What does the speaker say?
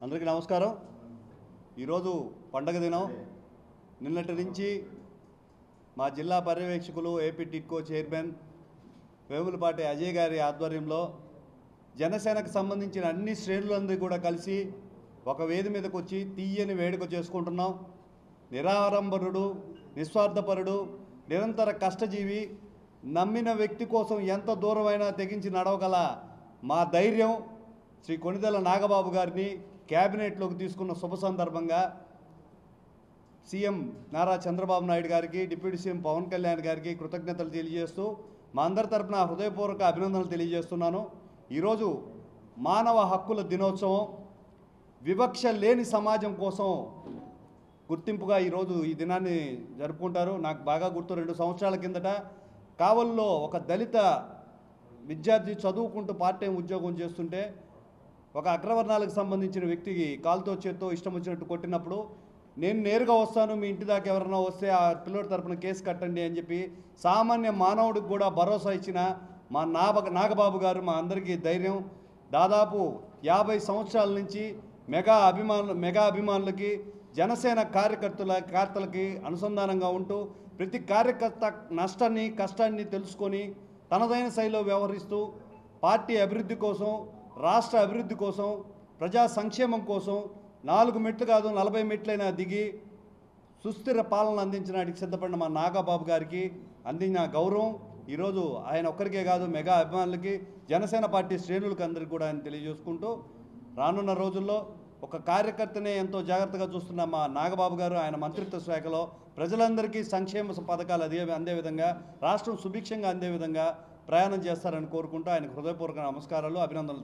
అందరికీ నమస్కారం। ఈరోజు పండగ దినం। నిన్నటి నుంచి మా జిల్లా పర్యవేక్షకులు ఏపీ టిడ్కో చైర్మన్ వేములపాటి అజయ్ గారి ఆధ్వర్యంలో జనసేనకు సంబంధించిన అన్ని శ్రేణులందరూ కూడా కలిసి ఒక వేది మీదకు వచ్చి తీయని వేడుక చేసుకుంటున్నాం। నిరాడంబరుడు, నిస్వార్థపరుడు, నిరంతర కష్టజీవి, నమ్మిన వ్యక్తి కోసం ఎంత దూరమైనా తెగించి నడవగల మా ధైర్యం శ్రీ కొణిదెల నాగబాబు గారిని క్యాబినెట్లోకి తీసుకున్న శుభ సందర్భంగా సీఎం నారా చంద్రబాబు నాయుడు గారికి, డిప్యూటీ సీఎం పవన్ కళ్యాణ్ గారికి కృతజ్ఞతలు తెలియజేస్తూ మా అందరి తరపున హృదయపూర్వక అభినందనలు తెలియజేస్తున్నాను। ఈరోజు మానవ హక్కుల దినోత్సవం, వివక్ష లేని సమాజం కోసం గుర్తింపుగా ఈరోజు ఈ దినాన్ని జరుపుకుంటారు। నాకు బాగా గుర్తు, 2 సంవత్సరాల కిందట కావల్లో ఒక దళిత విద్యార్థి చదువుకుంటూ పార్ట్ టైం ఉద్యోగం చేస్తుంటే ఒక అగ్రవర్ణాలకు సంబంధించిన వ్యక్తికి కాలుతో చేత్తో ఇష్టం వచ్చినట్టు కొట్టినప్పుడు నేను నేరుగా వస్తాను, మీ ఇంటి దాకా ఎవరైనా వస్తే ఆ పిల్లోడి తరపున కేసు కట్టండి అని చెప్పి సామాన్య మానవుడికి కూడా భరోసా ఇచ్చిన మా నాగబాబు గారు మా అందరికీ ధైర్యం। దాదాపు 50 సంవత్సరాల నుంచి మెగా అభిమానులకి, జనసేన కార్యకర్తలకి అనుసంధానంగా ఉంటూ ప్రతి కార్యకర్త కష్టాన్ని తెలుసుకొని తనదైన శైలిలో వ్యవహరిస్తూ పార్టీ అభివృద్ధి కోసం, రాష్ట్ర అభివృద్ధి కోసం, ప్రజా సంక్షేమం కోసం 4 మెట్లు కాదు 40 మెట్లైనా దిగి సుస్థిర పాలన అందించడానికి సిద్ధపడిన మా నాగబాబు గారికి అందిన గౌరవం ఈరోజు ఆయన ఒక్కరికే కాదు, మెగా అభిమానులకి, జనసేన పార్టీ శ్రేణులకు అందరికీ కూడా ఆయన తెలియజేసుకుంటూ రానున్న రోజుల్లో ఒక కార్యకర్తనే ఎంతో జాగ్రత్తగా చూస్తున్న మా నాగబాబు గారు ఆయన మంత్రిత్వ శాఖలో ప్రజలందరికీ సంక్షేమ పథకాలు అందే విధంగా, రాష్ట్రం సుభిక్షంగా అందే విధంగా ప్రయాణం చేస్తారని కోరుకుంటూ ఆయనకు హృదయపూర్వక నమస్కారాలు, అభినందనలు